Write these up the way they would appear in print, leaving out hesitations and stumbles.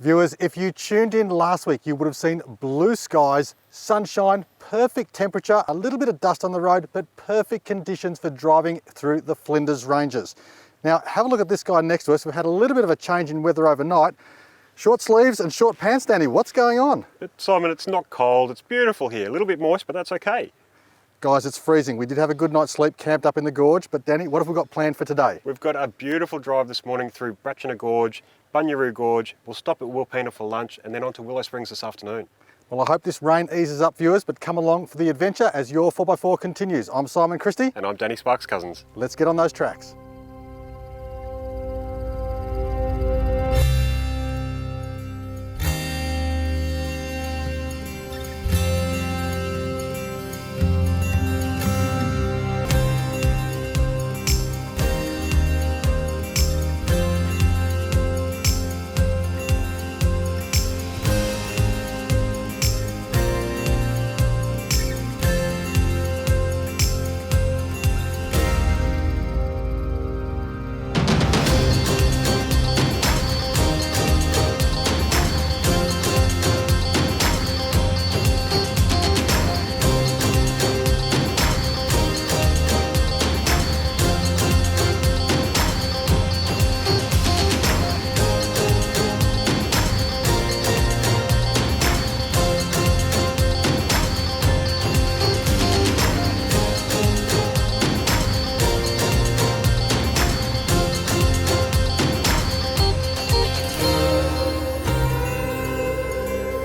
Viewers, if you tuned in last week, you would have seen blue skies, sunshine, perfect temperature, a little bit of dust on the road, but perfect conditions for driving through the Flinders Ranges. Now, have a look at this guy next to us. We've had a little bit of a change in weather overnight. Short sleeves and short pants, Danny. What's going on? Simon, it's not cold. It's beautiful here. A little bit moist, but that's okay. Guys, it's freezing. We did have a good night's sleep camped up in the gorge, but Danny, what have we got planned for today? We've got a beautiful drive this morning through Brachina Gorge, Bunyeroo Gorge. We'll stop at Wilpena for lunch and then on to Willow Springs this afternoon. Well, I hope this rain eases up, viewers, but come along for the adventure as your 4x4 continues. I'm Simon Christie. And I'm Danny Sparks Cousins. Let's get on those tracks.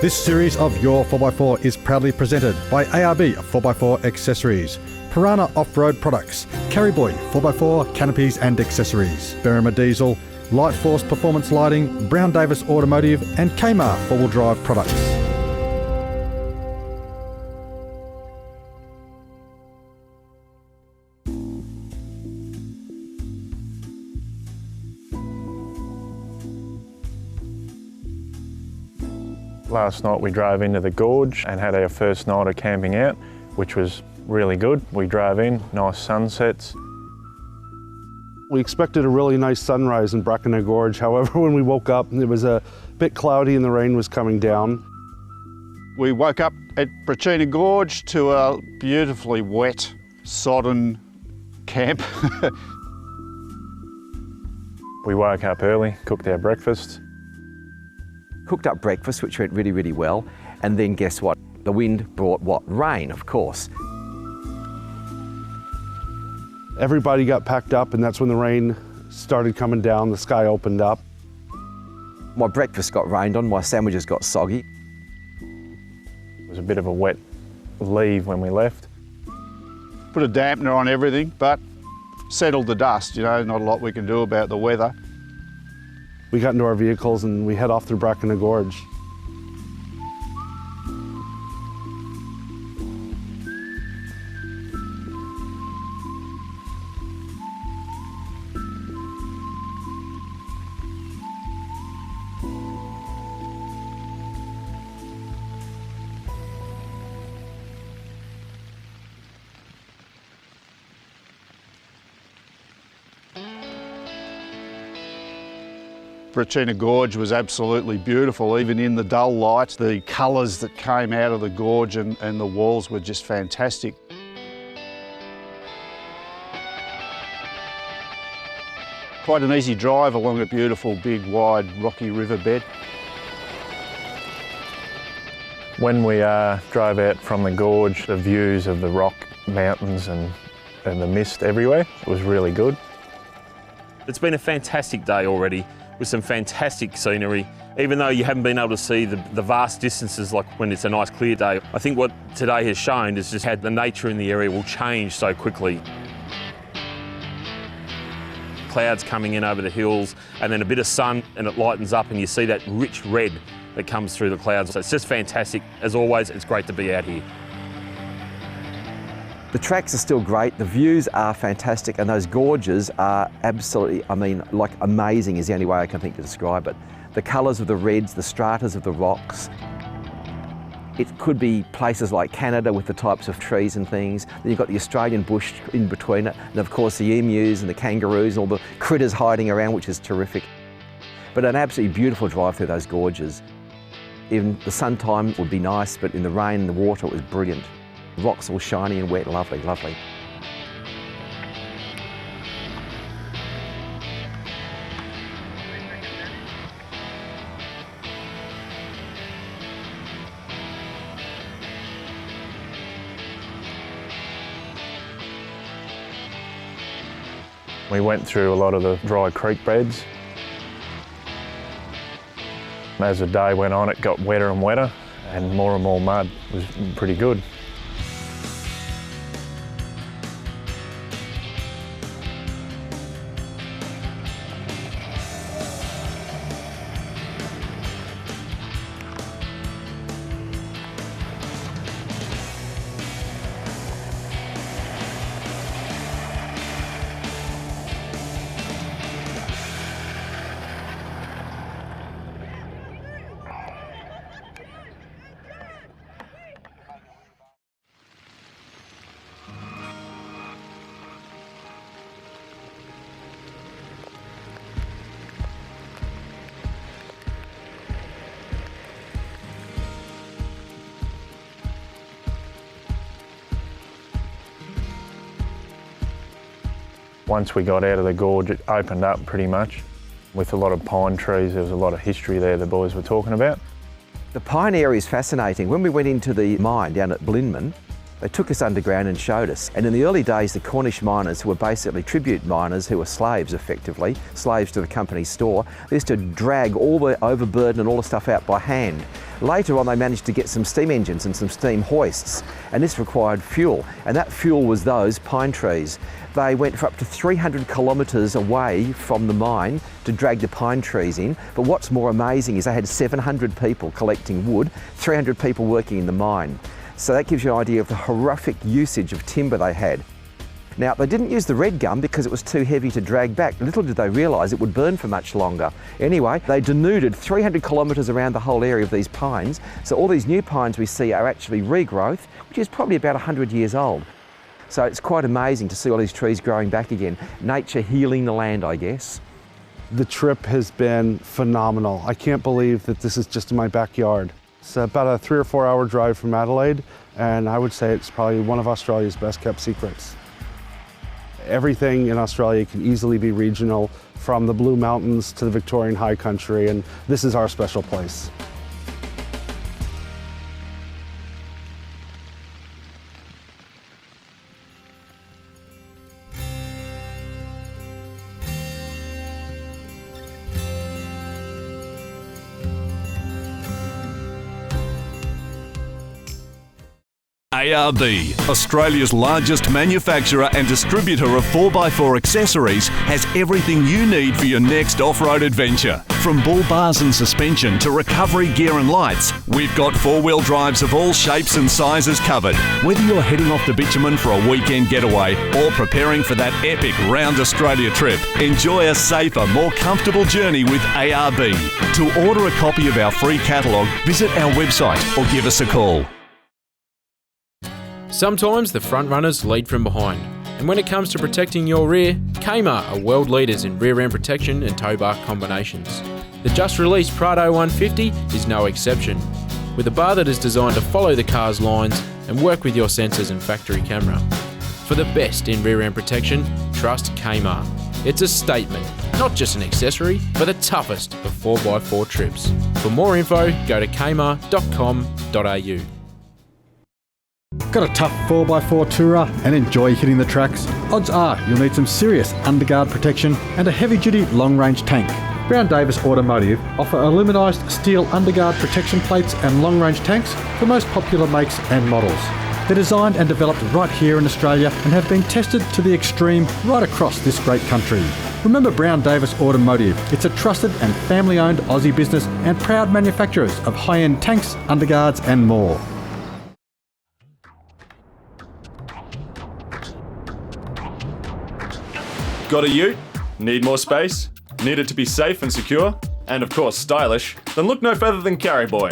This series of Your 4x4 is proudly presented by ARB 4x4 Accessories, Piranha Off-Road Products, Carryboy 4x4 Canopies and Accessories, Berrima Diesel, Light Force Performance Lighting, Brown Davis Automotive and Kmart 4-wheel drive products. Last night we drove into the gorge and had our first night of camping out, which was really good. We drove in, nice sunsets. We expected a really nice sunrise in Brachina Gorge. However, when we woke up, it was a bit cloudy and the rain was coming down. We woke up at Brachina Gorge to a beautifully wet, sodden camp. We woke up early, cooked our breakfast. Cooked up breakfast, which went really, really well. And then guess what? The wind brought what? Rain, of course. Everybody got packed up and that's when the rain started coming down, the sky opened up. My breakfast got rained on, my sandwiches got soggy. It was a bit of a wet leave when we left. Put a dampener on everything, but settled the dust, you know, not a lot we can do about the weather. We got into our vehicles and we head off through Brachina Gorge. Brachina Gorge was absolutely beautiful, even in the dull light. The colours that came out of the gorge and the walls were just fantastic. Quite an easy drive along a beautiful, big, wide, rocky riverbed. When we drove out from the gorge, the views of the rock mountains and the mist everywhere, it was really good. It's been a fantastic day already, with some fantastic scenery. Even though you haven't been able to see the vast distances like when it's a nice clear day, I think what today has shown is just how the nature in the area will change so quickly. Clouds coming in over the hills and then a bit of sun and it lightens up and you see that rich red that comes through the clouds. So it's just fantastic. As always, it's great to be out here. The tracks are still great, the views are fantastic, and those gorges are absolutely, I mean, like amazing is the only way I can think to describe it. The colours of the reds, the stratas of the rocks. It could be places like Canada with the types of trees and things. Then you've got the Australian bush in between it, and of course the emus and the kangaroos and all the critters hiding around, which is terrific. But an absolutely beautiful drive through those gorges. Even the sun time would be nice, but in the rain and the water it was brilliant. The rocks all shiny and wet, lovely, lovely. We went through a lot of the dry creek beds. As the day went on, it got wetter and wetter and more mud. It was pretty good. Once we got out of the gorge, it opened up pretty much. With a lot of pine trees, there was a lot of history there the boys were talking about. The pine area is fascinating. When we went into the mine down at Blinman, they took us underground and showed us. And in the early days, the Cornish miners, who were basically tribute miners, who were slaves effectively, slaves to the company store, they used to drag all the overburden and all the stuff out by hand. Later on, they managed to get some steam engines and some steam hoists, and this required fuel, and that fuel was those pine trees. They went for up to 300 kilometres away from the mine to drag the pine trees in, but what's more amazing is they had 700 people collecting wood, 300 people working in the mine. So that gives you an idea of the horrific usage of timber they had. Now, they didn't use the red gum because it was too heavy to drag back. Little did they realise it would burn for much longer. Anyway, they denuded 300 kilometres around the whole area of these pines. So all these new pines we see are actually regrowth, which is probably about 100 years old. So it's quite amazing to see all these trees growing back again. Nature healing the land, I guess. The trip has been phenomenal. I can't believe that this is just in my backyard. It's about a 3 or 4 hour drive from Adelaide, and I would say it's probably one of Australia's best kept secrets. Everything in Australia can easily be regional, from the Blue Mountains to the Victorian High Country, and this is our special place. ARB, Australia's largest manufacturer and distributor of 4x4 accessories, has everything you need for your next off-road adventure. From bull bars and suspension to recovery gear and lights, we've got four-wheel drives of all shapes and sizes covered. Whether you're heading off to bitumen for a weekend getaway or preparing for that epic round Australia trip, enjoy a safer, more comfortable journey with ARB. To order a copy of our free catalogue, visit our website or give us a call. Sometimes the front runners lead from behind, and when it comes to protecting your rear, Kmart are world leaders in rear end protection and tow bar combinations. The just released Prado 150 is no exception, with a bar that is designed to follow the car's lines and work with your sensors and factory camera. For the best in rear end protection, trust Kmart. It's a statement, not just an accessory, but the toughest of 4x4 trips. For more info, go to kmart.com.au. Got a tough 4x4 tourer and enjoy hitting the tracks? Odds are you'll need some serious underguard protection and a heavy-duty long-range tank. Brown Davis Automotive offer aluminised steel underguard protection plates and long-range tanks for most popular makes and models. They're designed and developed right here in Australia and have been tested to the extreme right across this great country. Remember Brown Davis Automotive. It's a trusted and family-owned Aussie business and proud manufacturers of high-end tanks, underguards and more. Got a ute? Need more space? Need it to be safe and secure? And of course stylish? Then look no further than Carry Boy.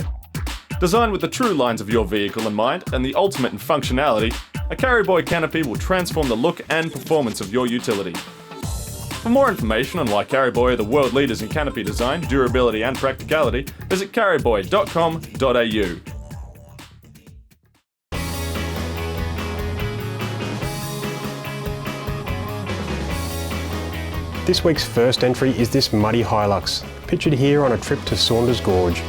Designed with the true lines of your vehicle in mind and the ultimate in functionality, a Carry Boy canopy will transform the look and performance of your utility. For more information on why Carryboy are the world leaders in canopy design, durability and practicality, visit carryboy.com.au. This week's first entry is this muddy Hilux, pictured here on a trip to Flinders Gorge.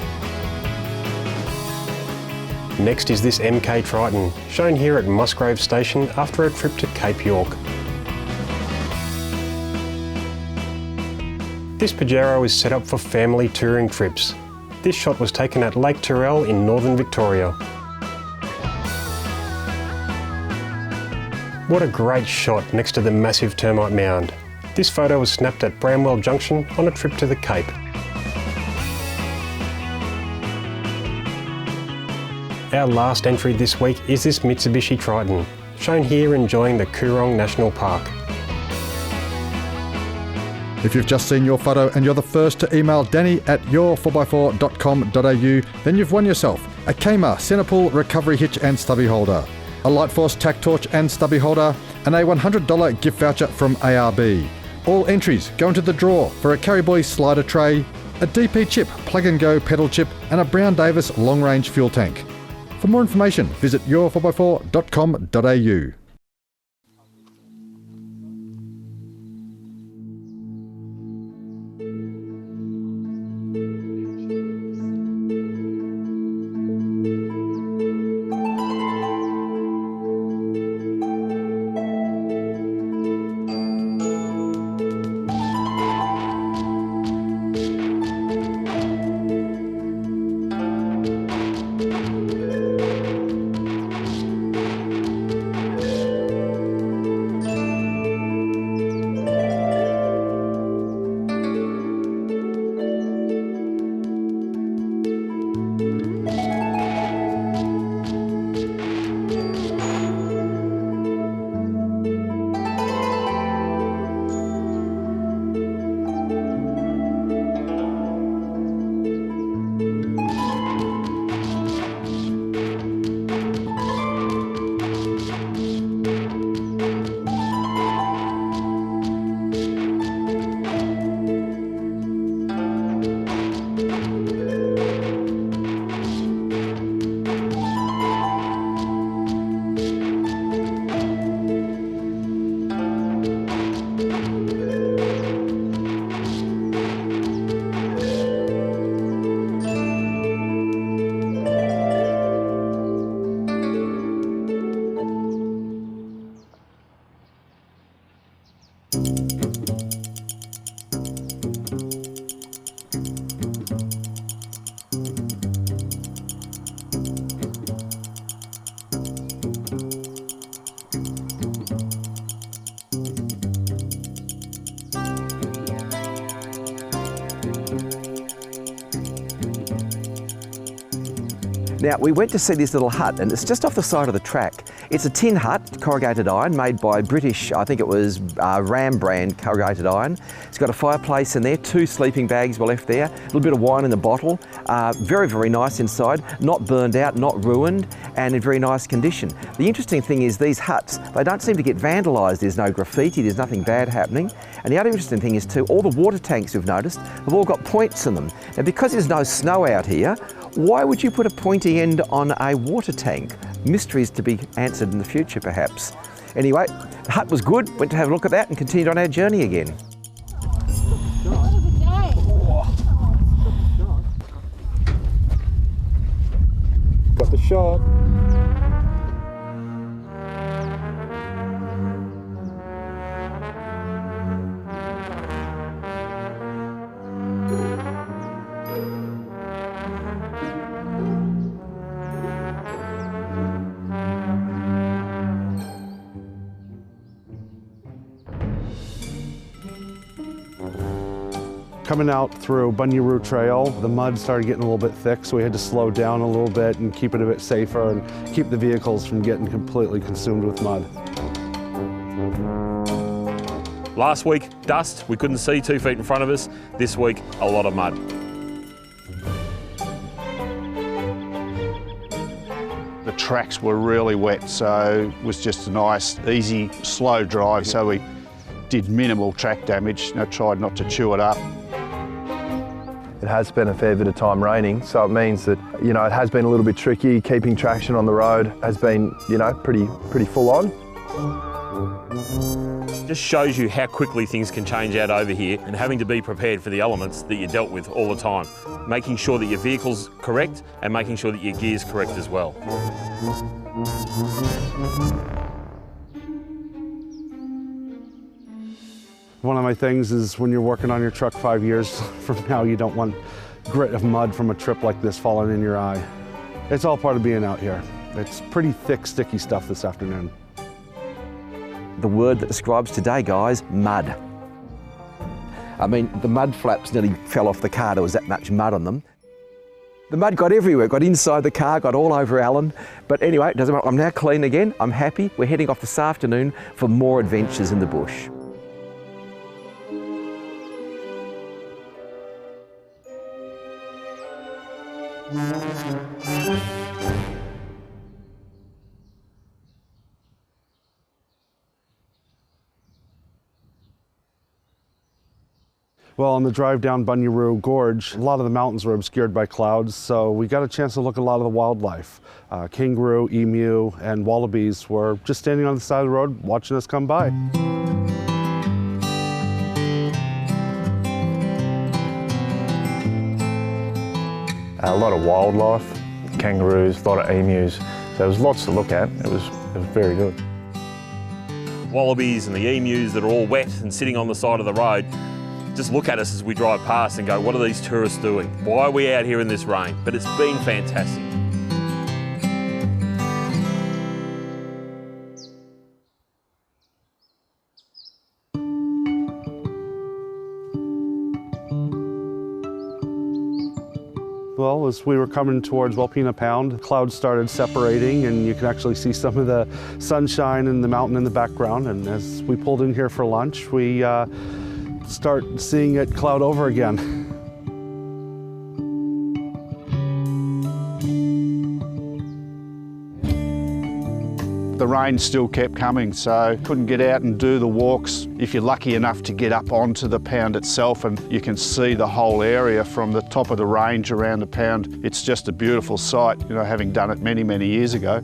Next is this MK Triton, shown here at Musgrave Station after a trip to Cape York. This Pajero is set up for family touring trips. This shot was taken at Lake Tyrrell in northern Victoria. What a great shot next to the massive termite mound. This photo was snapped at Bramwell Junction on a trip to the Cape. Our last entry this week is this Mitsubishi Triton, shown here enjoying the Coorong National Park. If you've just seen your photo and you're the first to email Danny at your4x4.com.au, then you've won yourself a Kmart Centerpool recovery hitch and stubby holder, a Lightforce tack torch and stubby holder, and a $100 gift voucher from ARB. All entries go into the draw for a Carryboy slider tray, a DP chip plug-and-go pedal chip, and a Brown Davis long-range fuel tank. For more information, visit your4x4.com.au. Now, we went to see this little hut, and it's just off the side of the track. It's a tin hut, corrugated iron, made by British, I think it was Ram brand corrugated iron. It's got a fireplace in there, 2 sleeping bags were left there, a little bit of wine in the bottle. Very, very nice inside, not burned out, not ruined, and in very nice condition. The interesting thing is these huts, they don't seem to get vandalised. There's no graffiti, there's nothing bad happening. And the other interesting thing is too, all the water tanks we've noticed have all got points in them. Now, because there's no snow out here, why would you put a pointy end on a water tank? Mysteries to be answered in the future, perhaps. Anyway, the hut was good, went to have a look at that and continued on our journey again. Got the shot. Coming out through Bunyeroo Trail, the mud started getting a little bit thick, so we had to slow down a little bit and keep it a bit safer and keep the vehicles from getting completely consumed with mud. Last week, dust, we couldn't see 2 feet in front of us. This week, a lot of mud. The tracks were really wet, so it was just a nice, easy, slow drive. So we did minimal track damage. I tried not to chew it up. It has spent a fair bit of time raining, so it means that, you know, it has been a little bit tricky. Keeping traction on the road has been, you know, pretty full on. Just shows you how quickly things can change out over here, and having to be prepared for the elements that you dealt with all the time. Making sure that your vehicle's correct and making sure that your gear's correct as well. One of my things is when you're working on your truck 5 years from now, you don't want grit of mud from a trip like this falling in your eye. It's all part of being out here. It's pretty thick, sticky stuff this afternoon. The word that describes today, guys, mud. I mean, the mud flaps nearly fell off the car. There was that much mud on them. The mud got everywhere, got inside the car, got all over Alan. But anyway, it doesn't matter. I'm now clean again. I'm happy. We're heading off this afternoon for more adventures in the bush. Well, on the drive down Bunyeroo Gorge, a lot of the mountains were obscured by clouds, so we got a chance to look at a lot of the wildlife. Kangaroo, emu, and wallabies were just standing on the side of the road watching us come by. A lot of wildlife, kangaroos, a lot of emus. So there was lots to look at. It was very good. Wallabies and the emus that are all wet and sitting on the side of the road just look at us as we drive past and go, what are these tourists doing? Why are we out here in this rain? But it's been fantastic. Well, as we were coming towards Wilpena Pound, clouds started separating and you could actually see some of the sunshine and the mountain in the background. And as we pulled in here for lunch, we start seeing it cloud over again. The rain still kept coming, so couldn't get out and do the walks. If you're lucky enough to get up onto the pound itself and you can see the whole area from the top of the range around the pound, it's just a beautiful sight, you know, having done it many, many years ago.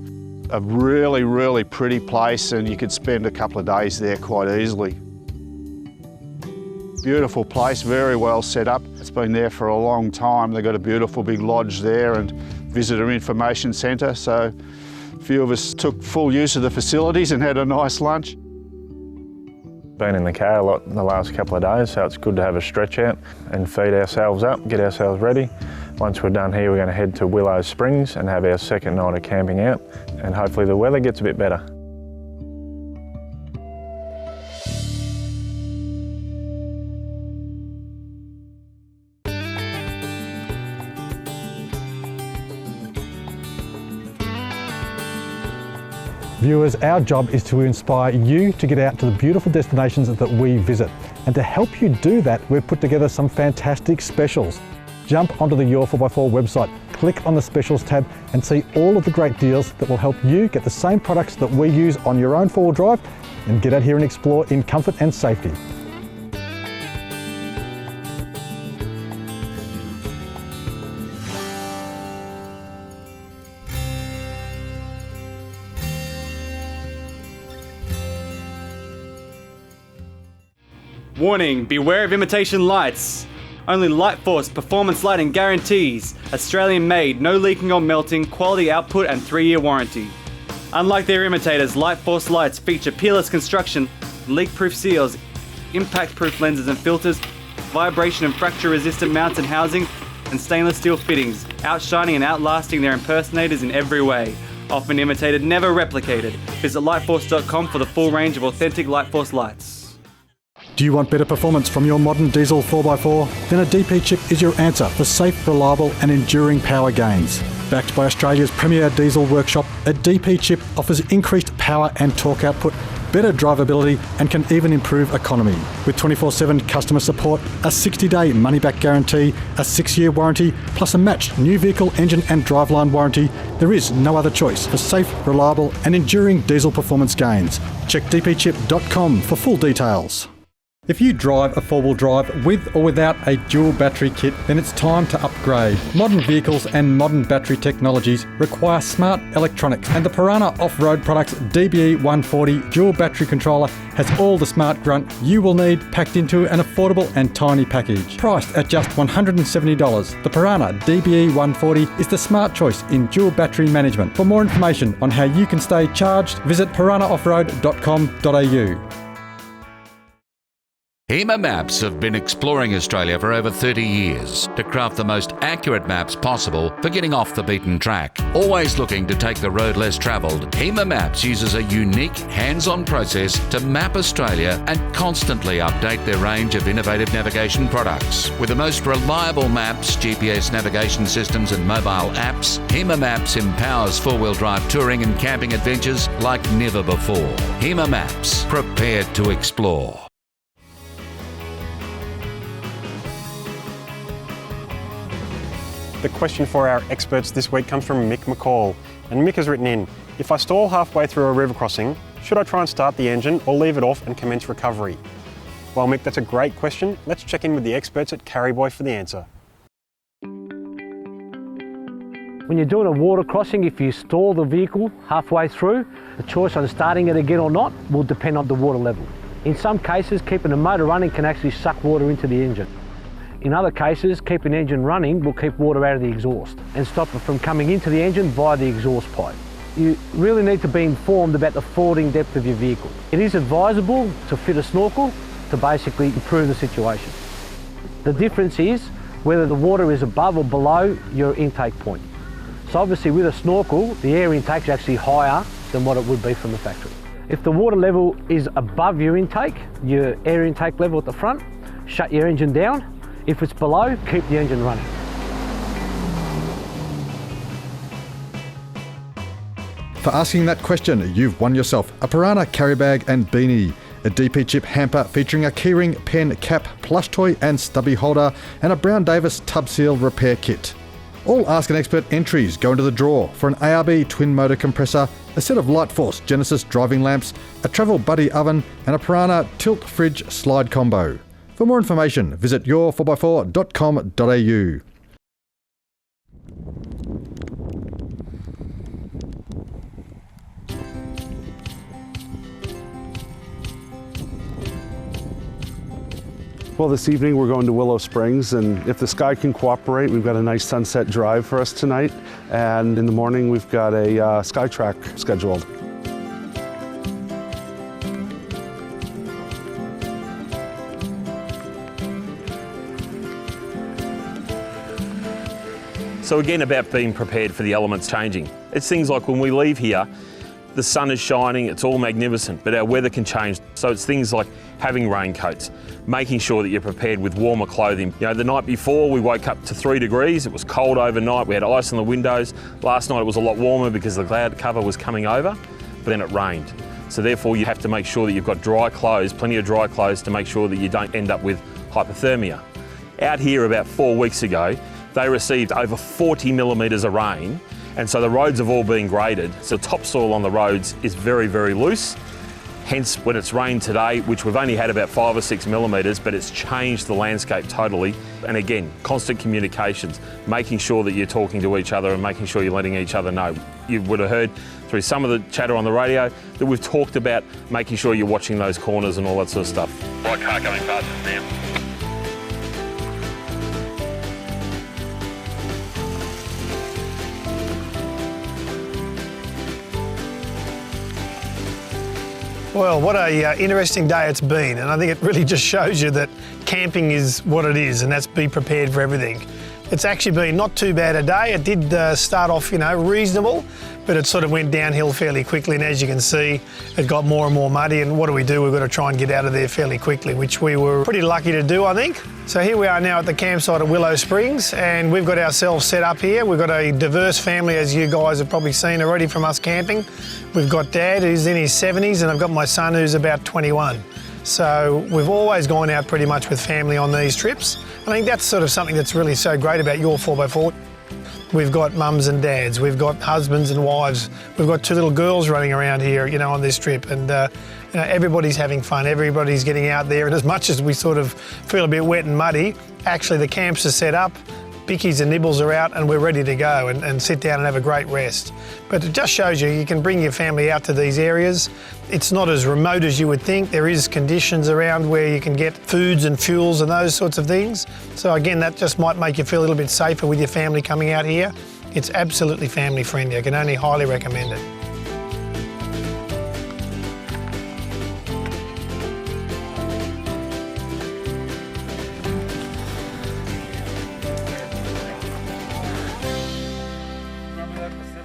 A really, really pretty place, and you could spend a couple of days there quite easily. Beautiful place, very well set up. It's been there for a long time. They've got a beautiful big lodge there and visitor information centre, so a few of us took full use of the facilities and had a nice lunch. Been in the car a lot in the last couple of days, so it's good to have a stretch out and feed ourselves up, get ourselves ready. Once we're done here, we're going to head to Willow Springs and have our second night of camping out, and hopefully the weather gets a bit better. Viewers, our job is to inspire you to get out to the beautiful destinations that we visit. And to help you do that, we've put together some fantastic specials. Jump onto the YOUR4X4 website, click on the specials tab and see all of the great deals that will help you get the same products that we use on your own four-wheel drive and get out here and explore in comfort and safety. Warning, beware of imitation lights. Only Lightforce performance lighting guarantees Australian made, no leaking or melting, quality output and 3-year warranty. Unlike their imitators, Lightforce lights feature peerless construction, leak-proof seals, impact-proof lenses and filters, vibration and fracture resistant mounts and housing, and stainless steel fittings, outshining and outlasting their impersonators in every way. Often imitated, never replicated. Visit lightforce.com for the full range of authentic Lightforce lights. Do you want better performance from your modern diesel 4x4? Then a DP chip is your answer for safe, reliable and enduring power gains. Backed by Australia's premier diesel workshop, a DP chip offers increased power and torque output, better drivability and can even improve economy. With 24/7 customer support, a 60-day money-back guarantee, a 6-year warranty, plus a matched new vehicle engine and driveline warranty, there is no other choice for safe, reliable and enduring diesel performance gains. Check dpchip.com for full details. If you drive a four-wheel drive with or without a dual battery kit, then it's time to upgrade. Modern vehicles and modern battery technologies require smart electronics, and the Piranha Off-Road Products DBE 140 dual battery controller has all the smart grunt you will need packed into an affordable and tiny package. Priced at just $170, the Piranha DBE 140 is the smart choice in dual battery management. For more information on how you can stay charged, visit piranhaoffroad.com.au. HEMA Maps have been exploring Australia for over 30 years to craft the most accurate maps possible for getting off the beaten track. Always looking to take the road less travelled, HEMA Maps uses a unique hands-on process to map Australia and constantly update their range of innovative navigation products. With the most reliable maps, GPS navigation systems and mobile apps, HEMA Maps empowers four-wheel drive touring and camping adventures like never before. HEMA Maps, prepared to explore. The question for our experts this week comes from Mick McCall, and Mick has written in, if I stall halfway through a river crossing, should I try and start the engine or leave it off and commence recovery? Well Mick, that's a great question. Let's check in with the experts at Carryboy for the answer. When you're doing a water crossing, if you stall the vehicle halfway through, the choice on starting it again or not will depend on the water level. In some cases, keeping the motor running can actually suck water into the engine. In other cases, keeping the engine running will keep water out of the exhaust and stop it from coming into the engine via the exhaust pipe. You really need to be informed about the fording depth of your vehicle. It is advisable to fit a snorkel to basically improve the situation. The difference is whether the water is above or below your intake point. So obviously with a snorkel, the air intake is actually higher than what it would be from the factory. If the water level is above your intake, your air intake level at the front, shut your engine down. If it's below, keep the engine running. For asking that question, you've won yourself a Piranha carry bag and beanie, a DP chip hamper featuring a keyring, pen, cap, plush toy and stubby holder, and a Brown Davis tub seal repair kit. All Ask an Expert entries go into the draw for an ARB twin motor compressor, a set of Light Force Genesis driving lamps, a Travel Buddy oven, and a Piranha tilt fridge slide combo. For more information, visit your4x4.com.au. Well, this evening we're going to Willow Springs, and if the sky can cooperate, we've got a nice sunset drive for us tonight, and in the morning we've got a sky track scheduled. So again, about being prepared for the elements changing. It's things like when we leave here, the sun is shining, it's all magnificent, but our weather can change. So it's things like having raincoats, making sure that you're prepared with warmer clothing. You know, the night before we woke up to 3 degrees, it was cold overnight, we had ice on the windows. Last night it was a lot warmer because the cloud cover was coming over, but then it rained. So therefore you have to make sure that you've got dry clothes, plenty of dry clothes to make sure that you don't end up with hypothermia. Out here about 4 weeks ago, they received over 40 millimetres of rain, and so the roads have all been graded. So topsoil on the roads is very, very loose. Hence, when it's rained today, which we've only had about 5 or 6 millimetres, but it's changed the landscape totally. And again, constant communications, making sure that you're talking to each other and making sure you're letting each other know. You would have heard through some of the chatter on the radio that we've talked about making sure you're watching those corners and all that sort of stuff. White car coming past us now. Well, what a interesting day it's been, and I think it really just shows you that camping is what it is, and that's be prepared for everything. It's actually been not too bad a day. It did start off, reasonable, but it sort of went downhill fairly quickly, and as you can see, it got more and more muddy, and what do? We've got to try and get out of there fairly quickly, which we were pretty lucky to do, I think. So here we are now at the campsite at Willow Springs, and we've got ourselves set up here. We've got a diverse family, as you guys have probably seen already from us camping. We've got Dad, who's in his 70s, and I've got my son, who's about 21. So we've always gone out pretty much with family on these trips. I think that's sort of something that's really so great about your 4x4. We've got mums and dads, we've got husbands and wives, we've got 2 little girls running around here, you know, on this trip, and you know, everybody's having fun, everybody's getting out there, and as much as we sort of feel a bit wet and muddy, actually the camps are set up, bickies and nibbles are out, and we're ready to go and sit down and have a great rest. But it just shows you can bring your family out to these areas. It's not as remote as you would think. There is conditions around where you can get foods and fuels and those sorts of things. So again, that just might make you feel a little bit safer with your family coming out here. It's absolutely family friendly. I can only highly recommend it.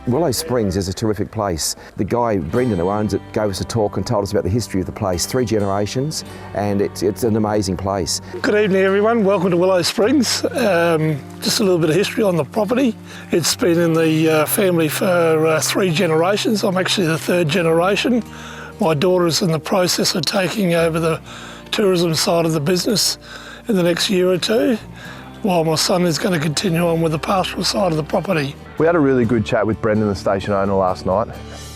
Willow Springs is a terrific place. The guy, Brendan, who owns it, gave us a talk and told us about the history of the place, 3 generations, and it's an amazing place. Good evening everyone, welcome to Willow Springs. Just a little bit of history on the property. It's been in the family for 3 generations. I'm actually the 3rd generation. My daughter's in the process of taking over the tourism side of the business in the next year or 2, while my son is going to continue on with the pastoral side of the property. We had a really good chat with Brendan, the station owner, last night.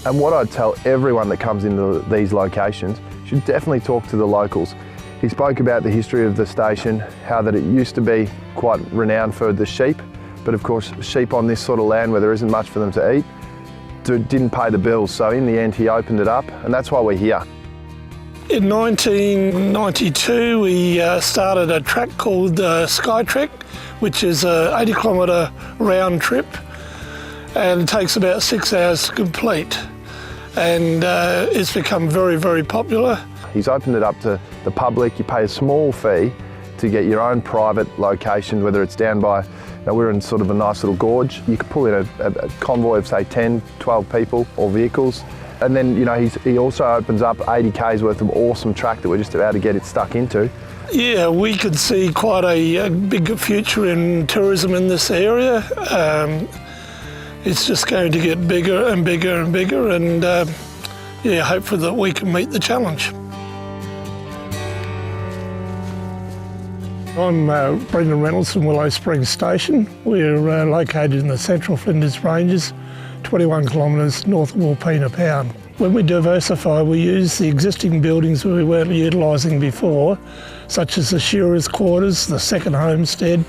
And what I'd tell everyone that comes into these locations, should definitely talk to the locals. He spoke about the history of the station, how that it used to be quite renowned for the sheep, but of course sheep on this sort of land where there isn't much for them to eat, didn't pay the bills. So in the end he opened it up, and that's why we're here. In 1992 we started a track called SkyTrek, which is an 80-kilometre round trip, and it takes about 6 hours to complete, and it's become very, very popular. He's opened it up to the public. You pay a small fee to get your own private location, whether it's down by, we're in sort of a nice little gorge. You could pull in a convoy of say 10, 12 people or vehicles. And then, he also opens up 80 k's worth of awesome track that we're just about to get it stuck into. Yeah, we could see quite a big future in tourism in this area. It's just going to get bigger and bigger and bigger, and hopefully that we can meet the challenge. I'm Brendan Reynolds from Willow Springs Station. We're located in the central Flinders Ranges, 21 kilometres north of Wilpena Pound. When we diversify, we use the existing buildings we weren't utilising before, such as the shearers' quarters, the second homestead,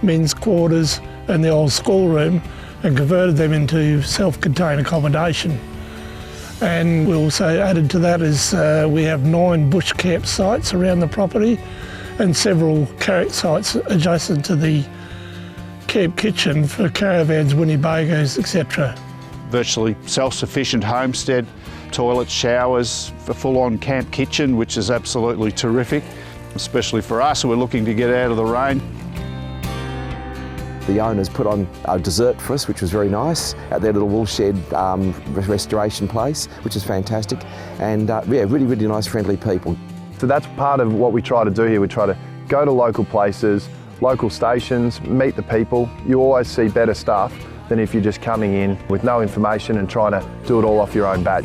men's quarters and the old schoolroom, and converted them into self-contained accommodation. And we also added to that is we have 9 bush camp sites around the property and several carrot sites adjacent to the camp kitchen for caravans, Winnebagos, etc. Virtually self-sufficient homestead, toilets, showers, a full-on camp kitchen, which is absolutely terrific, especially for us who are looking to get out of the rain. The owners put on a dessert for us, which was very nice, at their little woolshed restoration place, which is fantastic, and really, really nice, friendly people. So that's part of what we try to do here. We try to go to local places, local stations, meet the people. You always see better stuff than if you're just coming in with no information and trying to do it all off your own bat.